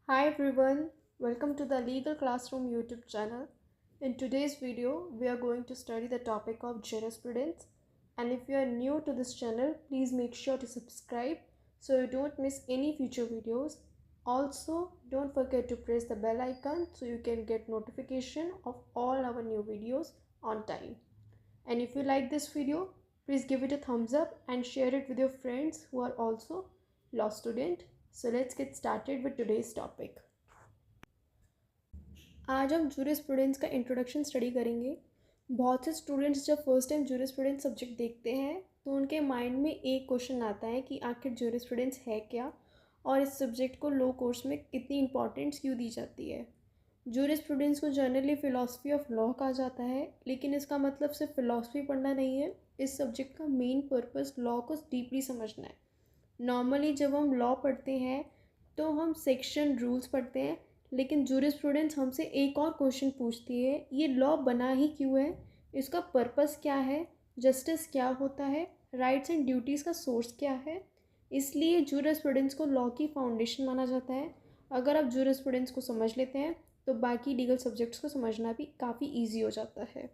Hi everyone, welcome to the Legal Classroom YouTube channel. In today's video, we are going to study the topic of jurisprudence. And if you are new to this channel, please make sure to subscribe so you don't miss any future videos. Also, don't forget to press the bell icon so you can get notification of all our new videos on time. And if you like this video, please give it a thumbs up and share it with your friends who are also law student. So let's get started with today's topic. आज हम jurisprudence का introduction study करेंगे। बहुत से students जब first time jurisprudence subject देखते हैं तो उनके माइंड में एक क्वेश्चन आता है कि आखिर जूरिस्प्रूडेंस है क्या और इस सब्जेक्ट को लॉ कोर्स में कितनी इंपॉर्टेंस क्यों दी जाती है। जूरिस्प्रूडेंस को जनरली फ़िलासफ़ी ऑफ लॉ कहा जाता है, लेकिन इसका मतलब सिर्फ फ़िलासफ़ी पढ़ना नहीं है। इस सब्जेक्ट का मेन पर्पस लॉ को डीपली समझना है। नॉर्मली जब हम लॉ पढ़ते हैं तो हम सेक्शन रूल्स पढ़ते हैं, लेकिन जूरिस्प्रूडेंस हमसे एक और क्वेश्चन पूछती है, ये लॉ बना ही क्यों है, इसका पर्पस क्या है, जस्टिस क्या होता है, राइट्स एंड ड्यूटीज़ का सोर्स क्या है। इसलिए जूरिस्प्रूडेंस को लॉ की फाउंडेशन माना जाता है। अगर आप जूरिस्प्रूडेंस को समझ लेते हैं तो बाकी लीगल सब्जेक्ट्स को समझना भी काफ़ी ईजी हो जाता है।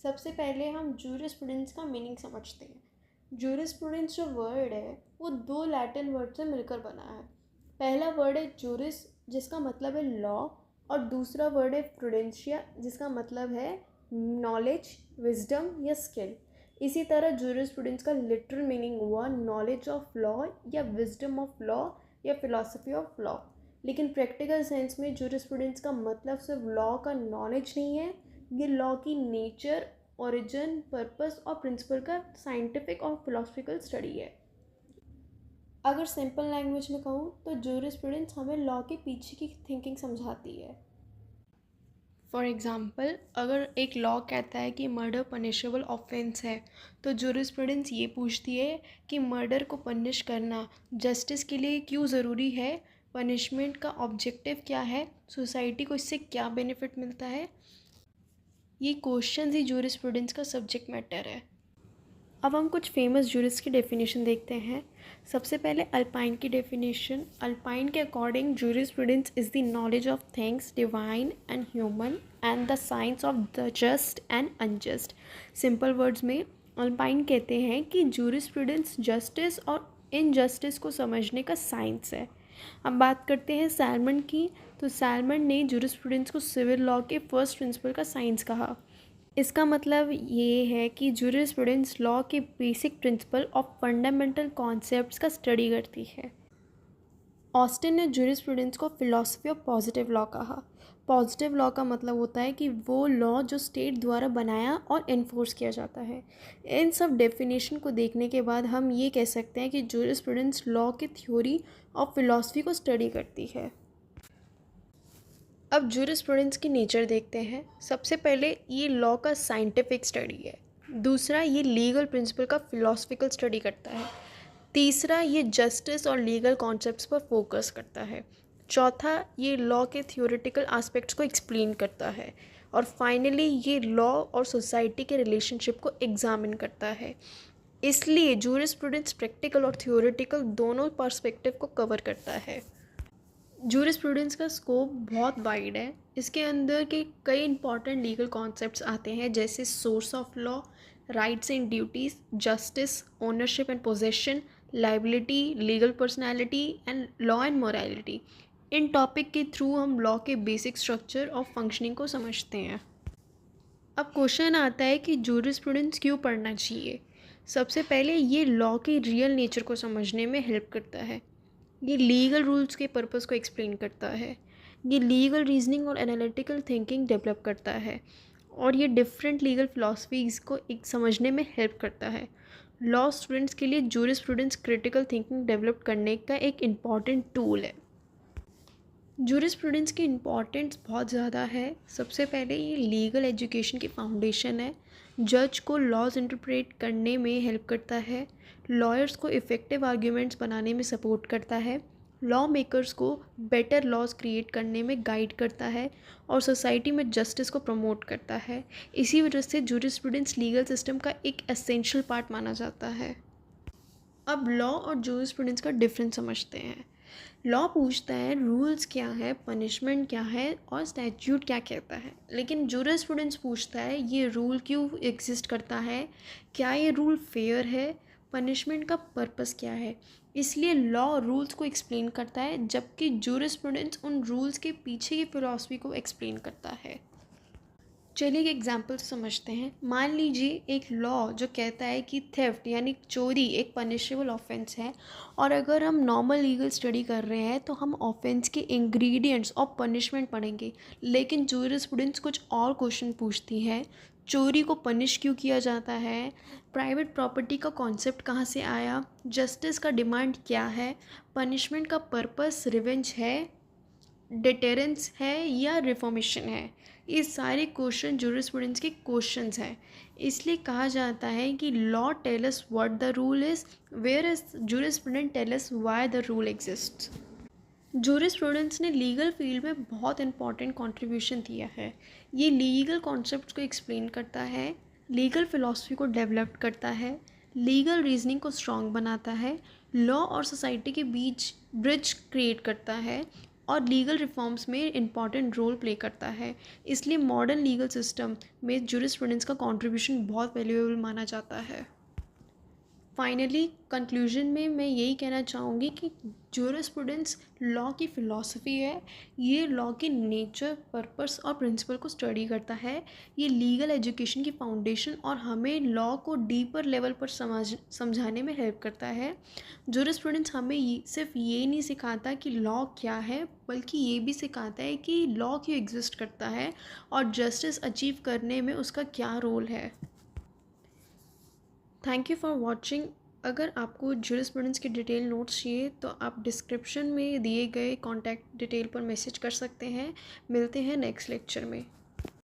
सबसे पहले हम जूरिस्प्रूडेंस का मीनिंग समझते हैं। जूरिस्प्रूडेंस जो वर्ड है वो दो लैटिन वर्ड से मिलकर बना है। पहला वर्ड है जूरिस, जिसका मतलब है लॉ, और दूसरा वर्ड है प्रूडेंशिया, जिसका मतलब है नॉलेज, विजडम या स्किल। इसी तरह जूरिस्प्रूडेंस का लिटरल मीनिंग हुआ नॉलेज ऑफ लॉ या विजडम ऑफ लॉ या फिलॉसफी ऑफ लॉ। लेकिन प्रैक्टिकल सेंस में जूरिस्प्रूडेंस का मतलब सिर्फ लॉ का नॉलेज नहीं है, ये लॉ की नेचर, ओरिजिन, पर्पस और प्रिंसिपल का साइंटिफिक और फिलोसफिकल स्टडी है। अगर सिंपल लैंग्वेज में कहूँ तो जूरिस्प्रूडेंस हमें लॉ के पीछे की थिंकिंग समझाती है। फॉर एग्ज़ाम्पल, अगर एक लॉ कहता है कि मर्डर पनिशेबल ऑफेंस है तो जूरिस्प्रूडेंस ये पूछती है कि मर्डर को पनिश करना जस्टिस के लिए क्यों ज़रूरी है, पनिशमेंट का ऑब्जेक्टिव क्या है, सोसाइटी को इससे क्या बेनिफिट मिलता है। ये क्वेश्चन ही जूरिस्प्रूडेंस का सब्जेक्ट मैटर है। अब हम कुछ फेमस जूरिस्ट की डेफिनेशन देखते हैं। सबसे पहले अल्पाइन की डेफिनेशन। अल्पाइन के according jurisprudence is the knowledge of things divine and human and the science of the just and unjust. Simple words में अल्पाइन कहते हैं कि जूरिस्प्रूडेंस जस्टिस और इनजस्टिस को समझने का साइंस है। अब बात करते हैं सैलमन की। तो सैलमन ने जूरिस्प्रूडेंस को सिविल लॉ के फर्स्ट प्रिंसिपल का साइंस कहा। इसका मतलब ये है कि जूरिस्प्रूडेंस लॉ के बेसिक प्रिंसिपल और फंडामेंटल कॉन्सेप्ट्स का स्टडी करती है। ऑस्टिन ने जूरिस्प्रूडेंस को फिलॉसफी ऑफ पॉजिटिव लॉ कहा। पॉजिटिव लॉ का मतलब होता है कि वो लॉ जो स्टेट द्वारा बनाया और इन्फोर्स किया जाता है। इन सब डेफिनेशन को देखने के बाद हम ये कह सकते हैं कि जूरिस्प्रूडेंस लॉ की थ्योरी और फिलॉसफी को स्टडी करती है। अब जूरिस्प्रूडेंस की नेचर देखते हैं। सबसे पहले ये लॉ का साइंटिफिक स्टडी है। दूसरा, ये लीगल प्रिंसिपल का फिलोसफिकल स्टडी करता है। तीसरा, ये जस्टिस और लीगल कॉन्सेप्ट्स पर फोकस करता है। चौथा, ये लॉ के थियोरेटिकल एस्पेक्ट्स को एक्सप्लेन करता है। और फाइनली ये लॉ और सोसाइटी के रिलेशनशिप को एग्जामिन करता है। इसलिए जूरिस्प्रूडेंस प्रैक्टिकल और थियोरेटिकल दोनों पर्सपेक्टिव को कवर करता है। जूरिस्प्रूडेंस का स्कोप बहुत वाइड है। इसके अंदर के कई इंपॉर्टेंट लीगल कॉन्सेप्ट्स आते हैं, जैसे source of law, rights and duties, justice, ownership and possession, liability, legal personality and law and morality. In topic के थ्रू हम लॉ के बेसिक स्ट्रक्चर और फंक्शनिंग को समझते हैं। अब क्वेश्चन आता है कि जूरिस्प्रूडेंस क्यों पढ़ना चाहिए। सबसे पहले ये लॉ के रियल नेचर को समझने में हेल्प करता है। ये लीगल रूल्स के पर्पस को एक्सप्लेन करता है। ये लीगल रीजनिंग और एनालिटिकल थिंकिंग डेवलप करता है और ये डिफरेंट लीगल फिलॉसफीज़ को एक समझने में हेल्प करता है। लॉ स्टूडेंट्स के लिए जूरिस्प्रूडेंस क्रिटिकल थिंकिंग डेवलप करने का एक इम्पॉर्टेंट टूल है। जूरिस्प्रूडेंस की इम्पॉर्टेंस बहुत ज़्यादा है। सबसे पहले ये लीगल एजुकेशन की फाउंडेशन है। जज को लॉज इंटरप्रेट करने में हेल्प करता है। लॉयर्स को इफ़ेक्टिव आर्ग्यूमेंट्स बनाने में सपोर्ट करता है। लॉ मेकर्स को बेटर लॉज क्रिएट करने में गाइड करता है और सोसाइटी में जस्टिस को प्रमोट करता है। इसी वजह से जूरिस्प्रूडेंस लीगल सिस्टम का एक एसेंशियल पार्ट माना जाता है। अब लॉ और जूरिस्प्रूडेंस का डिफरेंस समझते हैं। लॉ पूछता है रूल्स क्या है, पनिशमेंट क्या है और स्टैट्यूट क्या कहता है, लेकिन जूरिस्प्रूडेंस पूछता है ये रूल क्यों एग्जिस्ट करता है, क्या ये रूल फेयर है, पनिशमेंट का पर्पस क्या है। इसलिए लॉ रूल्स को एक्सप्लेन करता है, जबकि जूरिस्प्रूडेंस उन रूल्स के पीछे की फिलॉसफी को एक्सप्लेन करता है। चलिए एक एग्जाम्पल से समझते हैं। मान लीजिए एक लॉ जो कहता है कि थेफ्ट यानी चोरी एक पनिशेबल ऑफेंस है, और अगर हम नॉर्मल लीगल स्टडी कर रहे हैं तो हम ऑफेंस के इंग्रेडिएंट्स और पनिशमेंट पढ़ेंगे, लेकिन जूरिस्प्रूडेंस कुछ और क्वेश्चन पूछती है। चोरी को पनिश क्यों किया जाता है, प्राइवेट प्रॉपर्टी का कॉन्सेप्ट कहाँ से आया, जस्टिस का डिमांड क्या है, पनिशमेंट का पर्पस रिवेंज है, डिटेरेंस है या रिफॉर्मेशन है। ये सारे क्वेश्चन जूरिस्प्रूडेंस के क्वेश्चंस हैं। इसलिए कहा जाता है कि law tell us what the rule is, where is jurisprudence tell us why the rule exist. Jurisprudence ने लीगल फील्ड में बहुत इंपॉर्टेंट कंट्रीब्यूशन दिया है। ये लीगल कॉन्सेप्ट्स को एक्सप्लेन करता है, लीगल फिलॉसफी को डेवलप करता है, लीगल रीजनिंग को स्ट्रॉन्ग बनाता है, लॉ और सोसाइटी के बीच ब्रिज क्रिएट करता है और लीगल रिफॉर्म्स में इंपॉर्टेंट रोल प्ले करता है। इसलिए मॉडर्न लीगल सिस्टम में जूरिस्प्रूडेंस का कंट्रीब्यूशन बहुत वैल्यूएबल माना जाता है। फाइनली कंक्लूजन में मैं यही कहना चाहूँगी कि जूरिस्प्रूडेंस लॉ की फ़िलॉसफी है। ये लॉ के नेचर, पर्पस और प्रिंसिपल को स्टडी करता है। ये लीगल एजुकेशन की फाउंडेशन और हमें लॉ को डीपर लेवल पर समझाने में हेल्प करता है। जूरिस्प्रूडेंस हमें सिर्फ ये नहीं सिखाता कि लॉ क्या है, बल्कि ये भी सिखाता है कि लॉ क्यों एग्जिस्ट करता है और जस्टिस अचीव करने में उसका क्या रोल है। Thank you for watching. अगर आपको जूरिस्प्रूडेंस के डिटेल नोट्स चाहिए तो आप डिस्क्रिप्शन में दिए गए कॉन्टैक्ट डिटेल पर मैसेज कर सकते हैं। मिलते हैं नेक्स्ट लेक्चर में।